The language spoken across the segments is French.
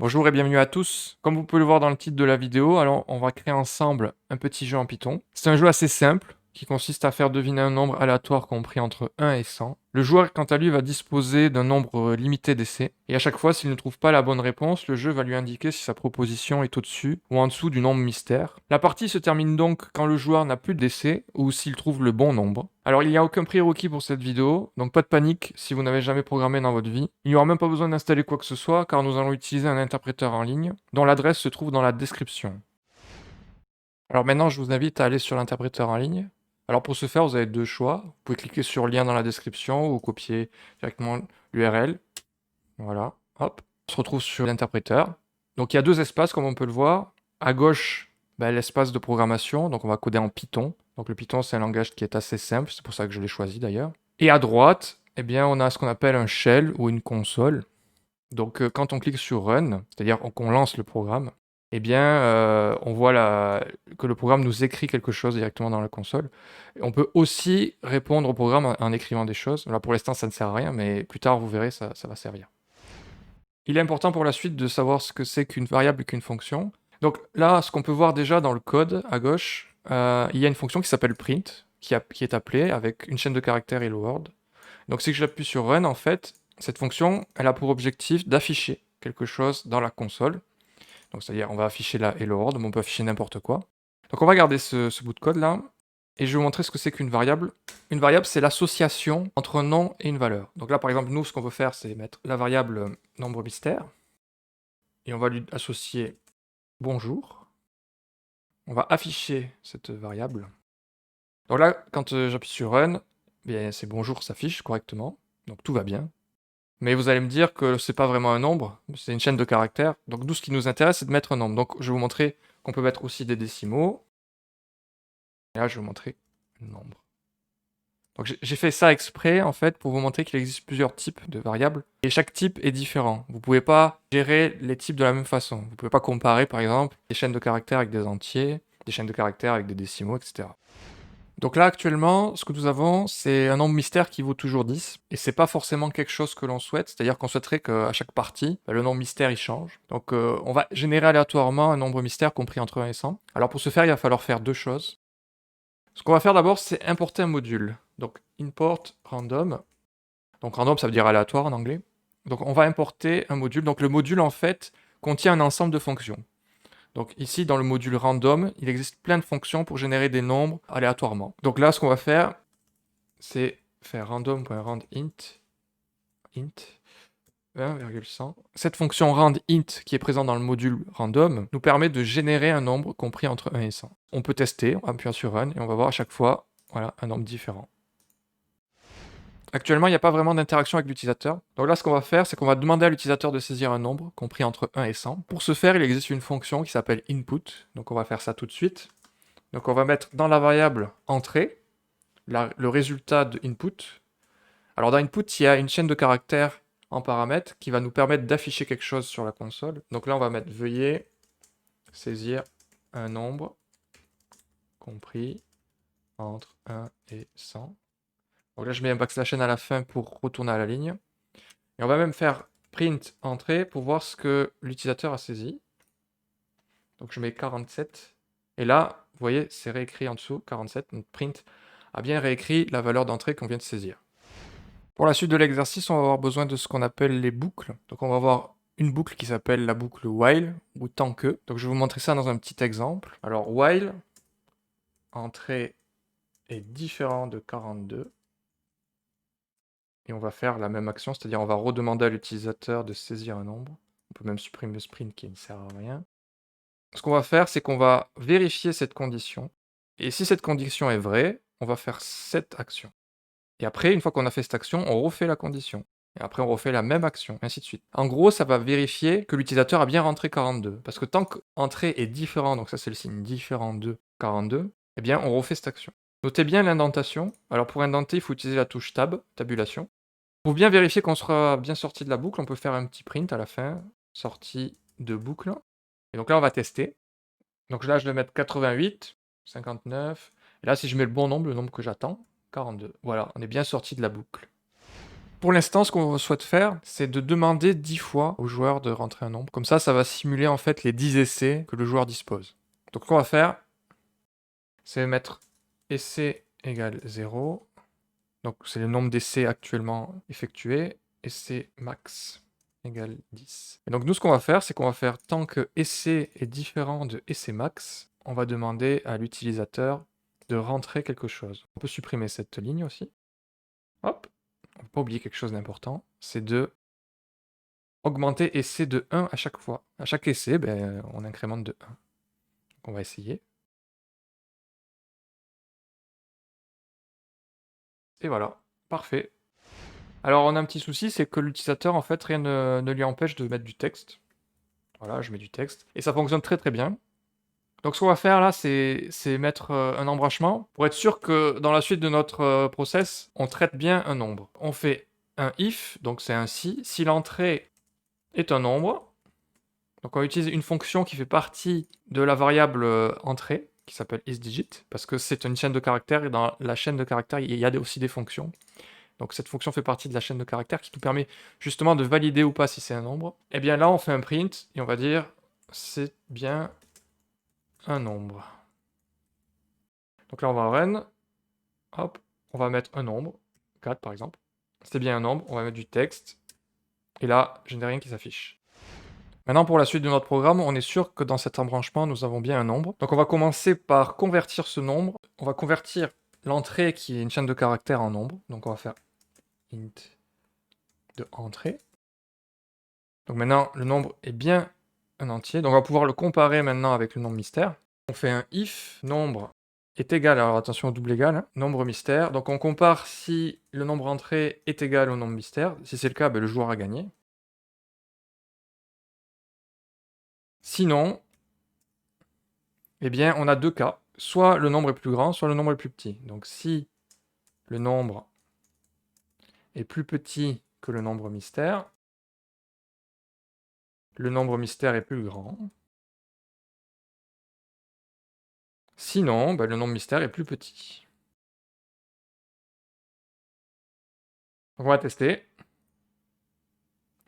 Bonjour et bienvenue à tous. Comme vous pouvez le voir dans le titre de la vidéo, alors on va créer ensemble un petit jeu en Python. C'est un jeu assez simple qui consiste à faire deviner un nombre aléatoire compris entre 1 et 100. Le joueur, quant à lui, va disposer d'un nombre limité d'essais et à chaque fois, s'il ne trouve pas la bonne réponse, le jeu va lui indiquer si sa proposition est au-dessus ou en dessous du nombre mystère. La partie se termine donc quand le joueur n'a plus d'essais ou s'il trouve le bon nombre. Alors il n'y a aucun prérequis pour cette vidéo, donc pas de panique si vous n'avez jamais programmé dans votre vie. Il n'y aura même pas besoin d'installer quoi que ce soit car nous allons utiliser un interpréteur en ligne dont l'adresse se trouve dans la description. Alors maintenant je vous invite à aller sur l'interpréteur en ligne. Alors pour ce faire vous avez deux choix. Vous pouvez cliquer sur le lien dans la description ou copier directement l'URL. Voilà, hop. On se retrouve sur l'interpréteur. Donc il y a deux espaces comme on peut le voir. À gauche, l'espace de programmation, donc on va coder en Python. Donc le Python c'est un langage qui est assez simple, c'est pour ça que je l'ai choisi d'ailleurs. Et à droite, eh bien, on a ce qu'on appelle un shell ou une console. Donc quand on clique sur Run, c'est-à-dire qu'on lance le programme, eh bien, on voit que le programme nous écrit quelque chose directement dans la console. Et on peut aussi répondre au programme en écrivant des choses. Là, pour l'instant, ça ne sert à rien, mais plus tard, vous verrez, ça va servir. Il est important pour la suite de savoir ce que c'est qu'une variable et qu'une fonction. Donc là, ce qu'on peut voir déjà dans le code à gauche, il y a une fonction qui s'appelle print, qui est appelée avec une chaîne de caractères hello world. Donc si j'appuie sur run, en fait, cette fonction, elle a pour objectif d'afficher quelque chose dans la console. Donc c'est-à-dire, on va afficher la hello world, mais on peut afficher n'importe quoi. Donc on va garder ce bout de code là, et je vais vous montrer ce que c'est qu'une variable. Une variable, c'est l'association entre un nom et une valeur. Donc là, par exemple, nous, ce qu'on veut faire, c'est mettre la variable nombre mystère, et on va lui associer bonjour. On va afficher cette variable. Donc là, quand j'appuie sur run, bien, c'est bonjour s'affiche correctement, donc tout va bien. Mais vous allez me dire que c'est pas vraiment un nombre, c'est une chaîne de caractères. Donc nous, ce qui nous intéresse, c'est de mettre un nombre. Donc je vais vous montrer qu'on peut mettre aussi des décimaux. Et là, je vais vous montrer un nombre. Donc j'ai fait ça exprès, en fait, pour vous montrer qu'il existe plusieurs types de variables. Et chaque type est différent. Vous pouvez pas gérer les types de la même façon. Vous pouvez pas comparer, par exemple, des chaînes de caractères avec des entiers, des chaînes de caractères avec des décimaux, etc. Donc là, actuellement, ce que nous avons, c'est un nombre mystère qui vaut toujours 10. Et c'est pas forcément quelque chose que l'on souhaite. C'est-à-dire qu'on souhaiterait qu'à chaque partie, le nombre mystère, il change. Donc on va générer aléatoirement un nombre mystère compris entre 1 et 100. Alors pour ce faire, il va falloir faire deux choses. Ce qu'on va faire d'abord, c'est importer un module. Donc import random. Donc random, ça veut dire aléatoire en anglais. Donc on va importer un module. Donc le module, en fait, contient un ensemble de fonctions. Donc ici, dans le module random, il existe plein de fonctions pour générer des nombres aléatoirement. Donc là, ce qu'on va faire, c'est faire random.randint int 1,100. Cette fonction randint qui est présente dans le module random nous permet de générer un nombre compris entre 1 et 100. On peut tester en appuyant sur run et on va voir à chaque fois voilà, un nombre différent. Actuellement, il n'y a pas vraiment d'interaction avec l'utilisateur. Donc là, ce qu'on va faire, c'est qu'on va demander à l'utilisateur de saisir un nombre compris entre 1 et 100. Pour ce faire, il existe une fonction qui s'appelle input. Donc on va faire ça tout de suite. Donc on va mettre dans la variable entrée le résultat de input. Alors dans input, il y a une chaîne de caractères en paramètres qui va nous permettre d'afficher quelque chose sur la console. Donc là, on va mettre veuillez saisir un nombre compris entre 1 et 100. Donc là, je mets un backslash n à la fin pour retourner à la ligne. Et on va même faire print entrée pour voir ce que l'utilisateur a saisi. Donc je mets 47. Et là, vous voyez, c'est réécrit en dessous, 47. Donc print a bien réécrit la valeur d'entrée qu'on vient de saisir. Pour la suite de l'exercice, on va avoir besoin de ce qu'on appelle les boucles. Donc on va avoir une boucle qui s'appelle la boucle while, ou tant que. Donc je vais vous montrer ça dans un petit exemple. Alors while, entrée est différent de 42. Et on va faire la même action, c'est-à-dire on va redemander à l'utilisateur de saisir un nombre. On peut même supprimer le sprint qui ne sert à rien. Ce qu'on va faire, c'est qu'on va vérifier cette condition. Et si cette condition est vraie, on va faire cette action. Et après, une fois qu'on a fait cette action, on refait la condition. Et après, on refait la même action, et ainsi de suite. En gros, ça va vérifier que l'utilisateur a bien rentré 42. Parce que tant qu'entrée est différent, donc ça c'est le signe différent de 42, eh bien on refait cette action. Notez bien l'indentation. Alors pour indenter, il faut utiliser la touche tab, tabulation. Pour bien vérifier qu'on sera bien sorti de la boucle, on peut faire un petit print à la fin, sortie de boucle. Et donc là, on va tester. Donc là, je vais mettre 88, 59. Et là, si je mets le bon nombre, le nombre que j'attends, 42. Voilà, on est bien sorti de la boucle. Pour l'instant, ce qu'on souhaite faire, c'est de demander 10 fois au joueur de rentrer un nombre. Comme ça va simuler en fait les 10 essais que le joueur dispose. Donc ce qu'on va faire, c'est mettre essai égale 0. Donc c'est le nombre d'essais actuellement effectués. Essai max égale 10. Et donc nous, ce qu'on va faire, c'est qu'on va faire tant que essai est différent de essai max, on va demander à l'utilisateur de rentrer quelque chose. On peut supprimer cette ligne aussi. Hop, on ne peut pas oublier quelque chose d'important, c'est de augmenter essai de 1 à chaque fois. À chaque essai, ben, on incrémente de 1. Donc on va essayer. Et voilà, parfait. Alors on a un petit souci, c'est que l'utilisateur, en fait, rien ne lui empêche de mettre du texte. Voilà, je mets du texte. Et ça fonctionne très très bien. Donc ce qu'on va faire là, c'est mettre un embranchement pour être sûr que dans la suite de notre process, on traite bien un nombre. On fait un if, donc c'est un si l'entrée est un nombre. Donc on utilise une fonction qui fait partie de la variable entrée, qui s'appelle isDigit, parce que c'est une chaîne de caractères, et dans la chaîne de caractères, il y a aussi des fonctions. Donc cette fonction fait partie de la chaîne de caractères qui nous permet justement de valider ou pas si c'est un nombre. Et bien là, on fait un print, et on va dire c'est bien un nombre. Donc là, on va run, hop, on va mettre un nombre, 4 par exemple. C'est bien un nombre, on va mettre du texte, et là, je n'ai rien qui s'affiche. Maintenant, pour la suite de notre programme, on est sûr que dans cet embranchement, nous avons bien un nombre. Donc on va commencer par convertir ce nombre. On va convertir l'entrée, qui est une chaîne de caractères, en nombre. Donc on va faire int de entrée. Donc maintenant, le nombre est bien un entier. Donc on va pouvoir le comparer maintenant avec le nombre mystère. On fait un if nombre est égal, alors attention au double égal, hein, nombre mystère. Donc on compare si le nombre entrée est égal au nombre mystère. Si c'est le cas, ben, le joueur a gagné. Sinon, eh bien, on a deux cas. Soit le nombre est plus grand, soit le nombre est plus petit. Donc si le nombre est plus petit que le nombre mystère, le nombre mystère est plus grand. Sinon, ben, le nombre mystère est plus petit. Donc on va tester.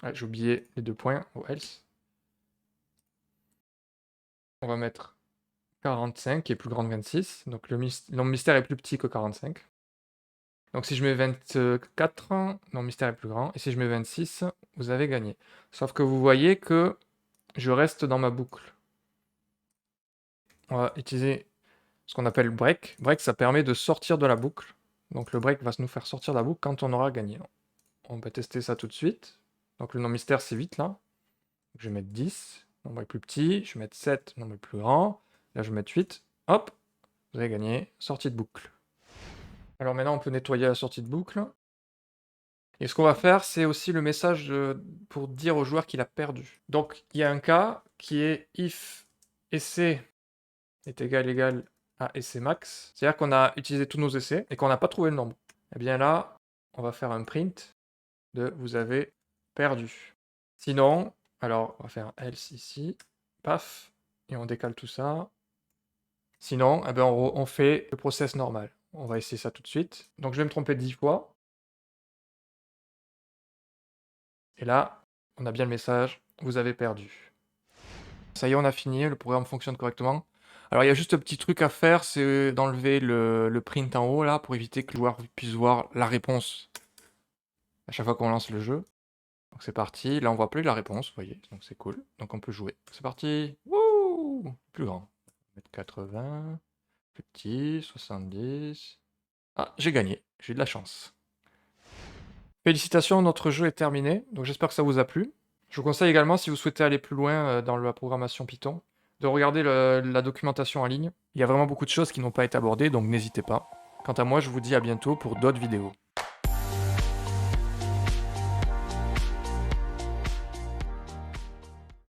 Ouais, j'ai oublié les 2 points au else. On va mettre 45 qui est plus grand que 26. Donc le nombre mystère est plus petit que 45. Donc si je mets 24, non, mystère est plus grand. Et si je mets 26, vous avez gagné. Sauf que vous voyez que je reste dans ma boucle. On va utiliser ce qu'on appelle break. Break, ça permet de sortir de la boucle. Donc le break va nous faire sortir de la boucle quand on aura gagné. On va tester ça tout de suite. Donc le nombre mystère, c'est 8 là. Je vais mettre 10. Le nombre est plus petit. Je vais mettre 7. Le nombre est plus grand. Là, je vais mettre 8. Hop, vous avez gagné. Sortie de boucle. Alors maintenant, on peut nettoyer la sortie de boucle. Et ce qu'on va faire, c'est aussi le message pour dire au joueur qu'il a perdu. Donc, il y a un cas qui est if essai est égal à essai max. C'est-à-dire qu'on a utilisé tous nos essais et qu'on n'a pas trouvé le nombre. Et bien là, on va faire un print de vous avez perdu. Sinon, alors on va faire un else ici, paf, et on décale tout ça. Sinon, eh ben on fait le process normal. On va essayer ça tout de suite. Donc je vais me tromper 10 fois. Et là, on a bien le message, vous avez perdu. Ça y est, on a fini, le programme fonctionne correctement. Alors il y a juste un petit truc à faire, c'est d'enlever le print en haut là, pour éviter que le joueur puisse voir la réponse à chaque fois qu'on lance le jeu. Donc c'est parti, là on voit plus la réponse, vous voyez, donc c'est cool. Donc on peut jouer. C'est parti. Wouh, plus grand. 80, plus petit, 70. Ah, j'ai gagné, j'ai eu de la chance. Félicitations, notre jeu est terminé, donc j'espère que ça vous a plu. Je vous conseille également, si vous souhaitez aller plus loin dans la programmation Python, de regarder la documentation en ligne. Il y a vraiment beaucoup de choses qui n'ont pas été abordées, donc n'hésitez pas. Quant à moi, je vous dis à bientôt pour d'autres vidéos.